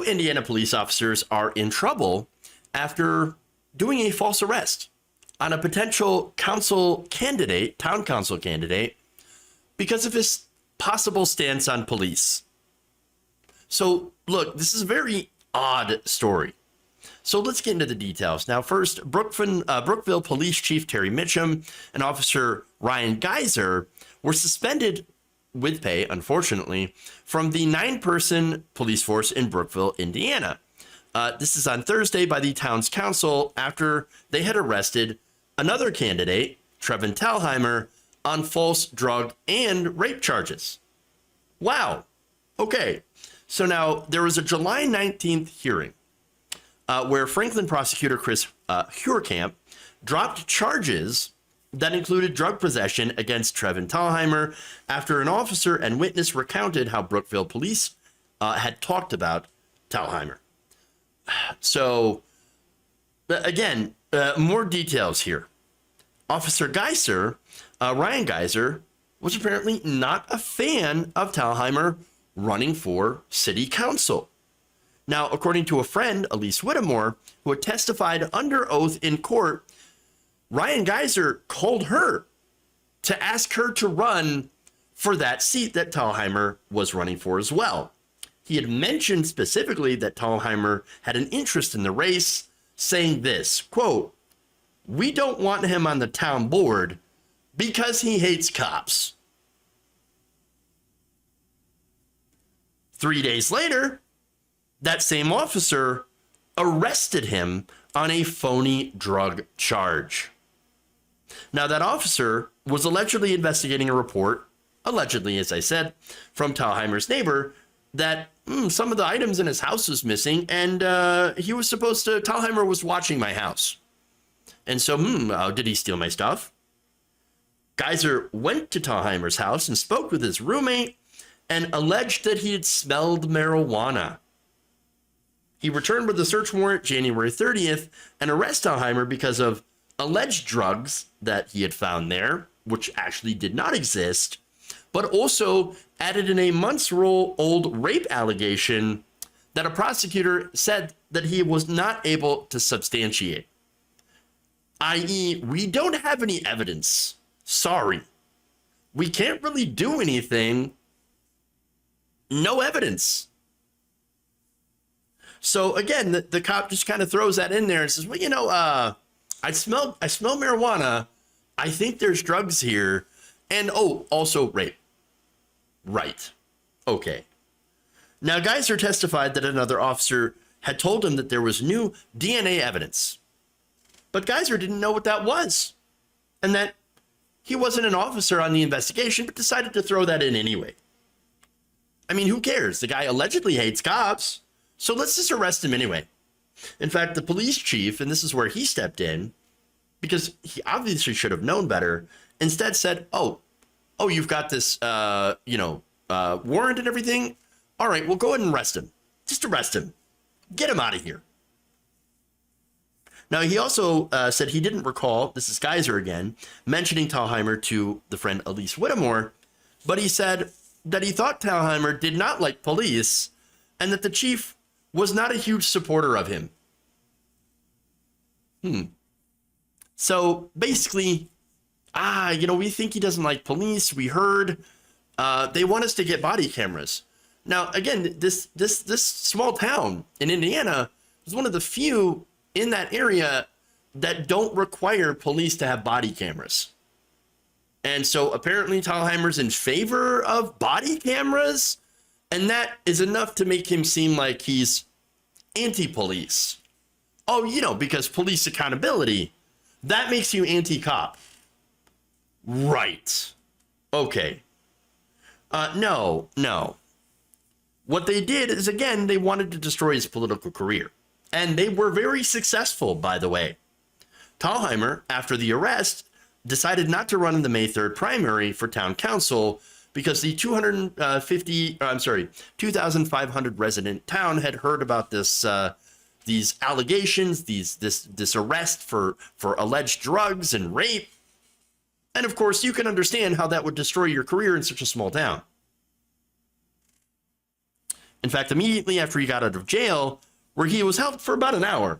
Two Indiana police officers are in trouble after doing a false arrest on a potential council candidate, town council candidate, because of his possible stance on police. So, look, this is a very odd story. So let's get into the details. Now, first, Brookville Police Chief Terry Mitchum and Officer Ryan Geiser were suspended with pay, unfortunately, from the 9-person police force in Brookville, Indiana. This is on Thursday by the town's council after they had arrested another candidate, Trevin Talheimer, on false drug and rape charges. Wow. Okay. So now there was a July 19th hearing where Franklin prosecutor Chris Huerkamp dropped charges that included drug possession against Trevin Talheimer after an officer and witness recounted how Brookville police had talked about Talheimer. So, again, more details here. Officer Geiser, Ryan Geiser, was apparently not a fan of Talheimer running for city council. Now, according to a friend, Elise Whittemore, who had testified under oath in court, Ryan Geiser called her to ask her to run for that seat that Talheimer was running for as well. He had mentioned specifically that Talheimer had an interest in the race, saying this, quote, "We don't want him on the town board because he hates cops." 3 days later, that same officer arrested him on a phony drug charge. Now, that officer was allegedly investigating a report, allegedly, as I said, from Talheimer's neighbor that some of the items in his house was missing, and Talheimer was watching my house. And so, did he steal my stuff? Geiser went to Talheimer's house and spoke with his roommate and alleged that he had smelled marijuana. He returned with a search warrant January 30th and arrested Talheimer because of alleged drugs that he had found there, which actually did not exist, but also added in a months-old rape allegation that a prosecutor said that he was not able to substantiate. I.e., we don't have any evidence. Sorry. We can't really do anything. No evidence. So again, the cop just kind of throws that in there and says, well, I smell marijuana. I think there's drugs here. And also rape. Right. Okay. Now, Geiser testified that another officer had told him that there was new DNA evidence. But Geiser didn't know what that was. And that he wasn't an officer on the investigation, but decided to throw that in anyway. I mean, who cares? The guy allegedly hates cops. So let's just arrest him anyway. In fact, the police chief, and this is where he stepped in, because he obviously should have known better, instead said, oh, you've got this, warrant and everything. All right, well, go ahead and arrest him. Just arrest him. Get him out of here. Now, he also said he didn't recall, this is Geiser again, mentioning Talheimer to the friend Elise Whittemore, but he said that he thought Talheimer did not like police and that the chief was not a huge supporter of him. So basically, we think he doesn't like police. We heard they want us to get body cameras. Now, again, this small town in Indiana is one of the few in that area that don't require police to have body cameras. And so apparently Talheimer's in favor of body cameras, and that is enough to make him seem like he's anti-police. Because police accountability, that makes you anti-cop. Right. Okay. No. What they did is, again, they wanted to destroy his political career. And they were very successful, by the way. Talheimer, after the arrest, decided not to run in the May 3rd primary for town council because the 2,500 resident town had heard about this, these allegations, this arrest for alleged drugs and rape. And of course, you can understand how that would destroy your career in such a small town. In fact, immediately after he got out of jail, where he was held for about an hour,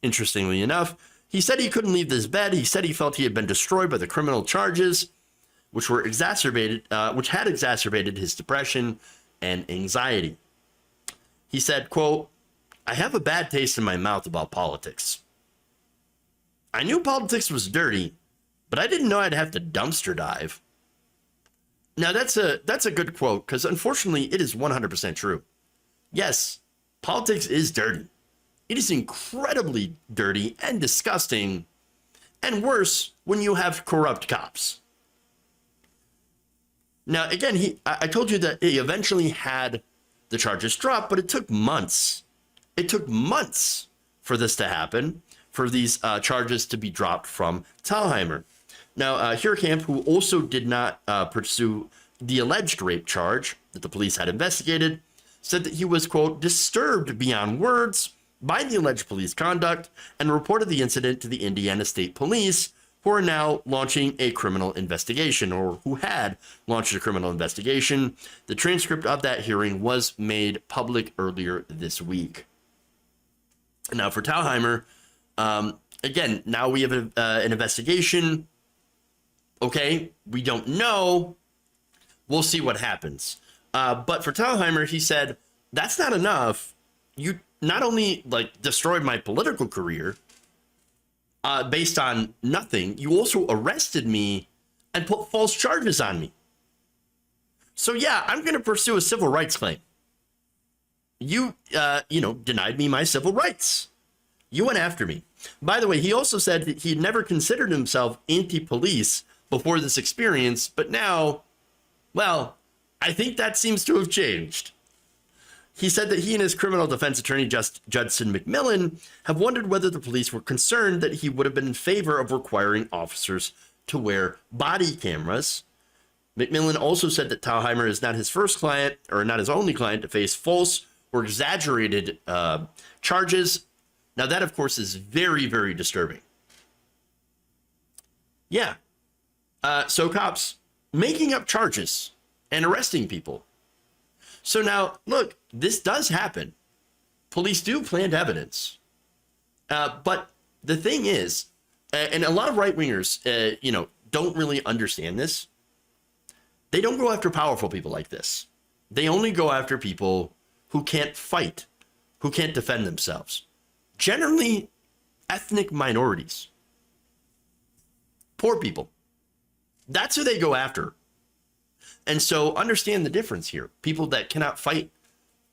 interestingly enough, he said he couldn't leave his bed. He said he felt he had been destroyed by the criminal charges, which had exacerbated his depression and anxiety. He said, quote, "I have a bad taste in my mouth about politics. I knew politics was dirty, but I didn't know I'd have to dumpster dive." Now that's a good quote, because unfortunately it is 100% true. Yes, politics is dirty. It is incredibly dirty and disgusting, and worse when you have corrupt cops. Now, again, I told you that he eventually had the charges dropped, but it took months. It took months for this to happen, for these charges to be dropped from Thalheimer. Now, Heerkamp, who also did not pursue the alleged rape charge that the police had investigated, said that he was, quote, "disturbed beyond words by the alleged police conduct," and reported the incident to the Indiana State Police, who are now launching a criminal investigation, or who had launched a criminal investigation. The transcript of that hearing was made public earlier this week. Now, for Thalheimer, again, now we have an investigation. Okay, we don't know. We'll see what happens. But for Thalheimer, he said, that's not enough. You not only destroyed my political career based on nothing, you also arrested me and put false charges on me. So yeah, I'm going to pursue a civil rights claim. You, denied me my civil rights. You went after me. By the way, he also said that he never considered himself anti-police before this experience, but now, well, I think that seems to have changed. He said that he and his criminal defense attorney, Judson Macmillan, have wondered whether the police were concerned that he would have been in favor of requiring officers to wear body cameras. Macmillan also said that Thalheimer is not his first client, or not his only client, to face false or exaggerated charges. Now, that, of course, is very, very disturbing. Yeah. So cops making up charges and arresting people. So now, look, this does happen. Police do plant evidence. But the thing is, and a lot of right-wingers, don't really understand this. They don't go after powerful people like this. They only go after people who can't fight, who can't defend themselves. Generally, ethnic minorities. Poor people. That's who they go after. And so understand the difference here. People that cannot fight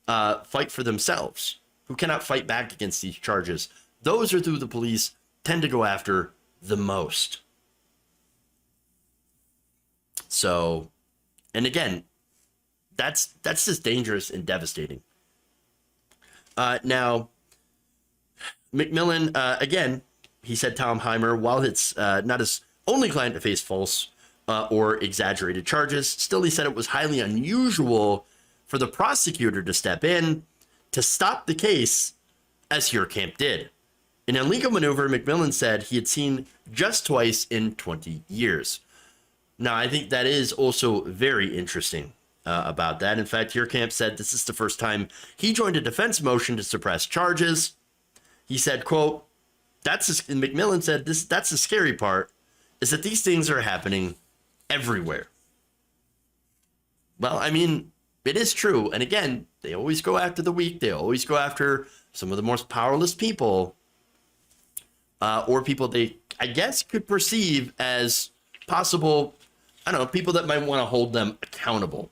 for themselves, who cannot fight back against these charges, those are who the police tend to go after the most. So, and again, that's just dangerous and devastating. Now, Macmillan, again, he said Thalheimer, while it's not his only client to face false or exaggerated charges, still he said it was highly unusual for the prosecutor to step in to stop the case, as Heerkamp did. In a legal maneuver, Macmillan said he had seen just twice in 20 years. Now, I think that is also very interesting about that. In fact, Heerkamp said this is the first time he joined a defense motion to suppress charges. He said, quote, and Macmillan said, that's the scary part, is that these things are happening everywhere. Well, I mean, it is true. And again, they always go after the weak. They always go after some of the most powerless people, or people they, I guess, could perceive as possible, I don't know, people that might want to hold them accountable.